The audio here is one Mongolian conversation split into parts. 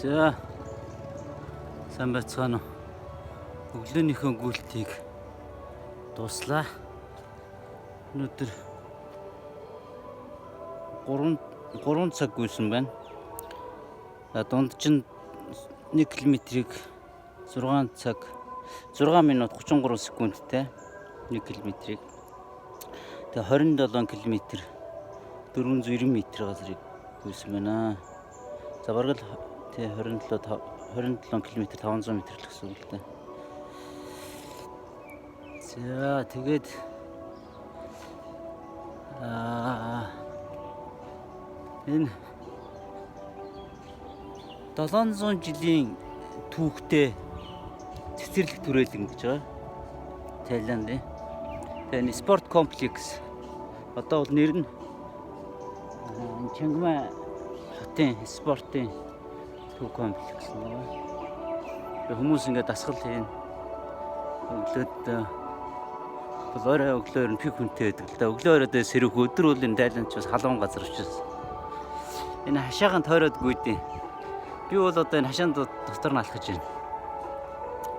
За сайн байцгаана уу. Өглөөнийхөө гүйлтийг дуслаа. Өнөөдөр 3 цаг гүйсэн байна. Дунд чинь 1 км-ийг 6 минут 33 секундтай 1 км-ийг. Тэгээ 27 км 490 м газрыг гүйсэн байна. За бараг л тий 27 км 500 м л гэсэн үг л дээ. За тэгээд энэ 700 жилийн түүхтэй цэцэрлэг түрээлэн гэж байгаа. Таиландын. Тэгээ спорт комплекс. Одоо бол нэр нь Чангмай хотын спортын төв комплекс байна. Хүмүүс ингээд дасгал хийн. Өглөөд өглөөр нь пик хүнтэй байдаг л да. Өглөөр одоо сэрүүх өдөр бол энэ Тайланд ч бас халуун газар учраас энэ хашаахан тойроод гүйдээ. Би бол одоо энэ хашаанд дотор нь алхаж байна.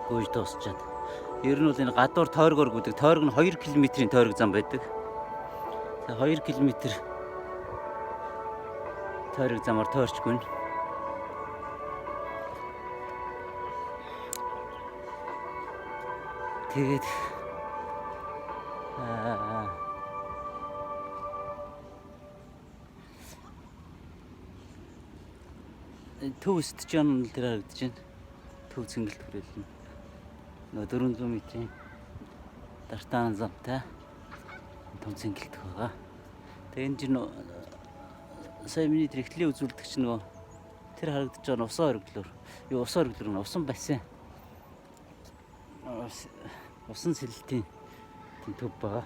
Гүйж дуусчаад. Ер нь бол энэ гадуур тойргоор гүйдэг. Тойрог нь 2 км-ийн тойрог зам байдаг. Тэгээ 2 км тойрог замаар тойрч гүн. Тэгээд төвсд ч юм тэр харагдаж байна. Төв цэнгэлт хүрээлэн. Нөгөө 400 м-ийн дартаан замтай том цэнгэлт байгаа. Тэгээ энэ чинь сая миний тэр эхлэлийн үзүүлэлтч нөгөө тэр харагдаж байгаа усан оргилоор нь усан бассейн. Усан сэлэлтийн төв байгаа.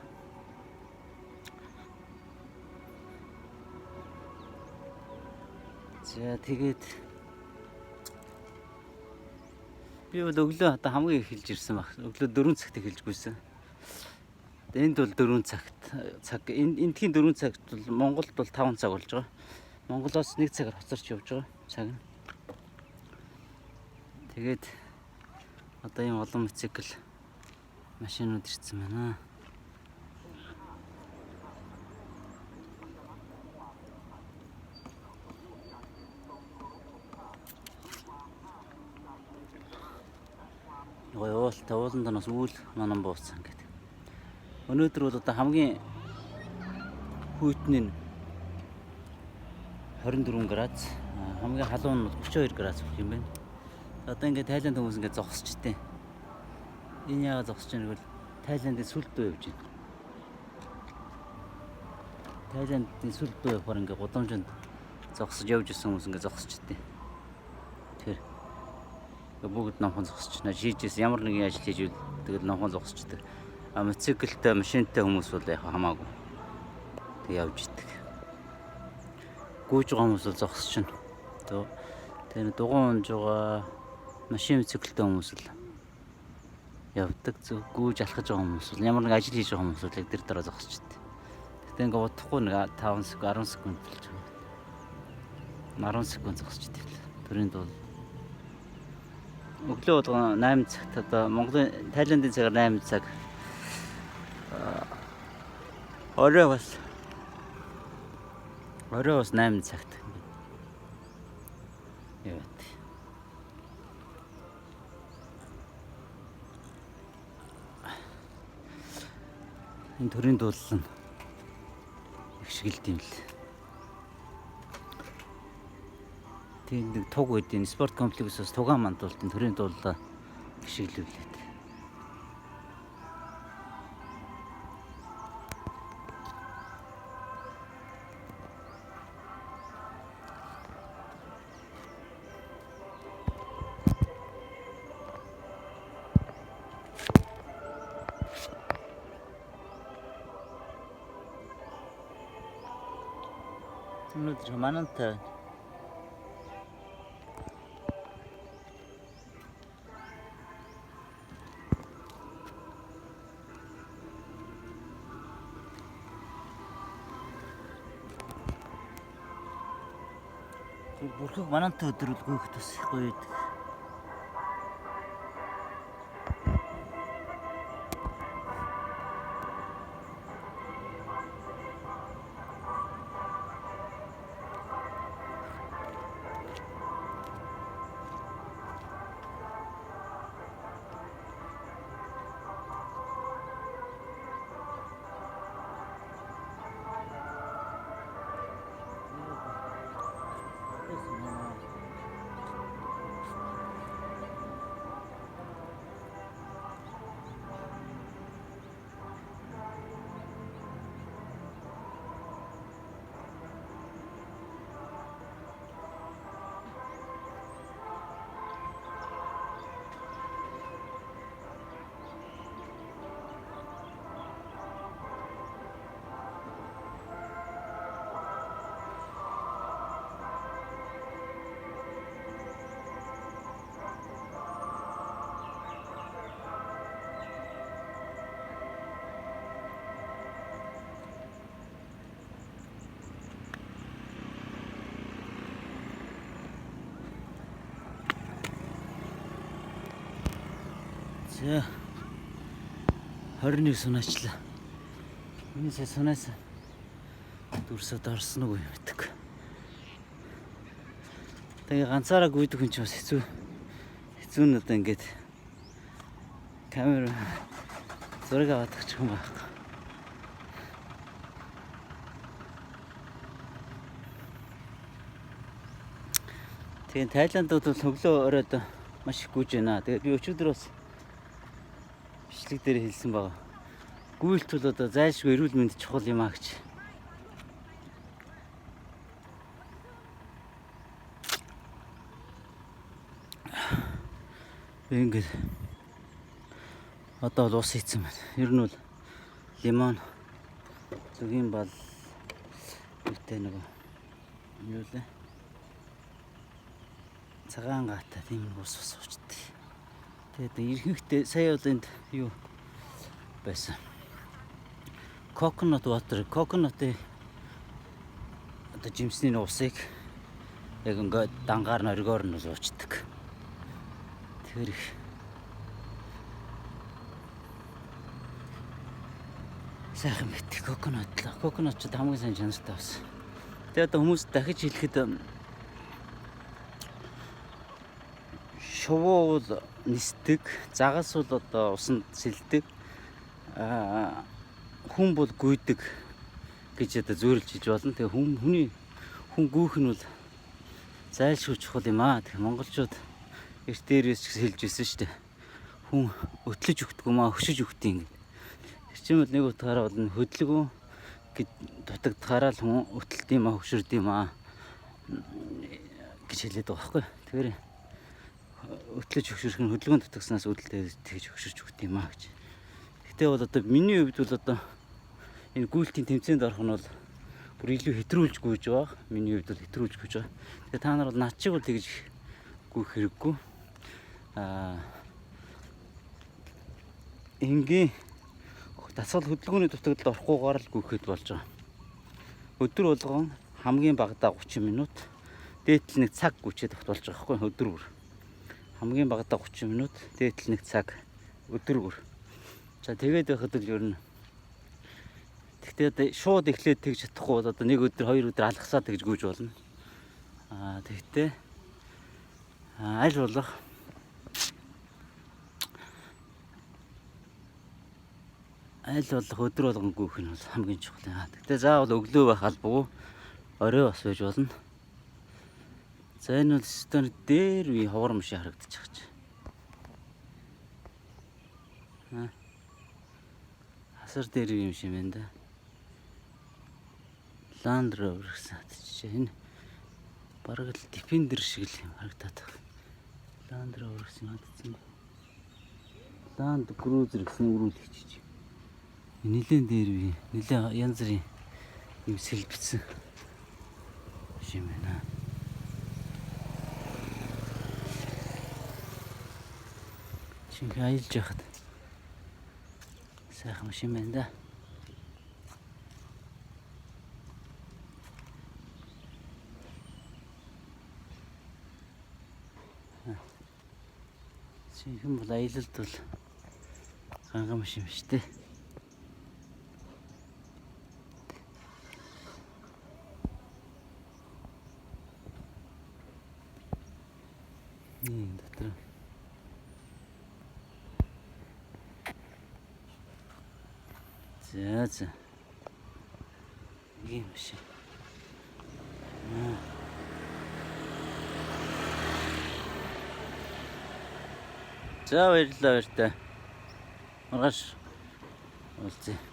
За тэгээд би бол өглөө одоо хамгийн их хэлж ирсэн баг. Өглөө 4 цагт эхэлж гүйсэн. Энд бол 4 цаг. Эндхийн 4 цагт бол Монголд бол 5 цаг болж байгаа. Монголоос 1 цагаар хоцорч явж байгаа цаг нь. Тэгээд одоо ийм олон мотоцикл машинууд ирсэн байна. Явуулан доноос үйл манан бууцсан гэдэг. Өнөөдөр бол одоо хамгийн хүйтний нь 24 градус, хамгийн халуун нь 32 градус болох юм байна. Одоо ингээд Тайланд хүмүүс ингээд зогсож тээ. Энэ яагаад зогсож байгааг бол Тайландын сүлд дуу явж байна. Тайландын сүлд дуу явахаар ингээд гудамжинд зогсож явж исэн хүмүүс ингээд зогсож тээ. Тэр бүгд номхон зогсож байна. Шийдээс ямар нэгэн ажил хийж ивэл тэгэл номхон зогсождаг. Мотоциклтэй, машинтай хүмүүс бол яг хамаагүй. Тэг явж идэг. Гүйж байгаа хүмүүс бол зогсож байна. Тэр дугуун унж байгаа машин мотоциклтэй хүмүүс л явдаг. Гүйж алхаж байгаа хүмүүс бол ямар нэг ажил хийж байгаа хүмүүс бол яг тэр дараа зогсож идэг. Тэгтээ ингээд удахгүй нэг 5 секунд, 10 секунд болж байгаа. 10 секунд зогсож идэг. Төрөнд бол өглөө болгон 8 цагт одоо Монголын Тайландын цагаар 8 цаг. Орой бас 8 цагт. Яваад. Энэ төрийн дуулал нь их шигэлт юм л. Тэгээд туг үедийн спорт комплексээс тугаан мандуултын төрийн дуулал гიშгэлүүлээд. Өнөөдөр манантай Тэр бүрхэг манантай өдрөл гүйхэд бас гоё байдаг. За 21 санаачлаа. Миний сая санаас дүрсэд орсон уу мэддэг. Тэгээ ганцаараа гүйдэг хүн ч бас хэцүү нь одоо ингээд камер зураг аваад тачих юм байна. Тэгээ Тайландд бол өглөө оройд маш их гүйж байна. Тэгээ би өчигдөр бас бичлэг дээр хэлсэн байгаа. Гүйлт бол одоо зайлшгүй эрүүл мэнд чухал юм аа гэж. Ингээд одоо бол ус хийцэн байна. Ер нь бол лимон, зүгийн бал үүтэй нөгөө юу лээ? Цагаан гаатай тийм ус уучдаг. Тэгээд ирхэнхдээ сая бол энд юу байсан. Coconut water, coconut-ийн одоо жимсний усыг яг ингээд дангаар нь оргиор нь уучдаг. Тэр их сайхан мэт coconut ч хамгийн сайн чанартай бас. Тэгээд одоо хүмүүс дахиж хэлэхэд шувуу бол нисдэг, загас бол одоо усанд сэлдэг, хүн бол гүйдэг гэж одоо зөөрлж хийж болно. Тэгээ хүн гүйх нь бол зайлшгүй чухал юм аа. Тэгээ монголчууд эрт дээрээс ч хэлж ирсэн шүү дээ. Хүн өтлөж өгдөг юм аа, хөшөж өгдөг юм. Тэр чинь бол нэг утгаараа бол хөдөлгөөн гэд дутагдахаараа л хүн өтөлт юм аа, хөшөрд юм аа гэж хэлээд байгаа байхгүй. Тэгэхээр өтлөж хөшөрөх нь хөдөлгөөн дутагснаас үүдэлтэй тэгж хөшөрч өгдөг юм аа гэж. Гэтэ бол одоо миний хувьд бол одоо энэ гүйлтийн тэмцээнд орох нь бол бүр илүү хэтрүүлж гүйж байгаа. Миний хувьд бол хэтрүүлж гүйж байгаа. Тэгээ та нар бол над чиг бол тэгж гүйх хэрэггүй. Энгийн дасгал хөдөлгөөний дутагдалд орохгүйгээр л гүйхэд болж байгаа. Өдөр болгон хамгийн багадаа 30 минут, дээдл нэг цаг гүйчээд тогтолж байгаа байхгүй өдөр бүр. Хамгийн багадаа 30 минут, дээдл нэг цаг өдөр бүр. За тэгээд байхад л ер нь тэгтээ шууд эхлээд тэгж чадахгүй бол одоо нэг өдөр, хоёр өдөр алгасаа тэгж гүйж болно. Тэгтээ аль болох өдөр болгон гүйх нь бол хамгийн чухал. Тэгтээ заавал өглөө байх албагүй орой бас байж болно. За энэ бол стон дээр үе ховор мшиг харагдчих гэж. Хасар дээр юм шиг байна да. Land Rover гэсэн чинь энэ бараг л Defender шиг л юм харагдаад байна. Land Rover гэсэн хатцсан. Land Cruiser гэсэн өрүүлэгч чинь. Нилээн дээр үе, нилээн янз бүрийн юм сэлбэцсэн юм байна. Чинхэ аялж яхад сайхан машин байна да. Жинхэнэ бол аялалд бол гангамш юм шүү дээ. Дотор за ийм биш. За баярлалаа баяртай. Маргааш уулзъя.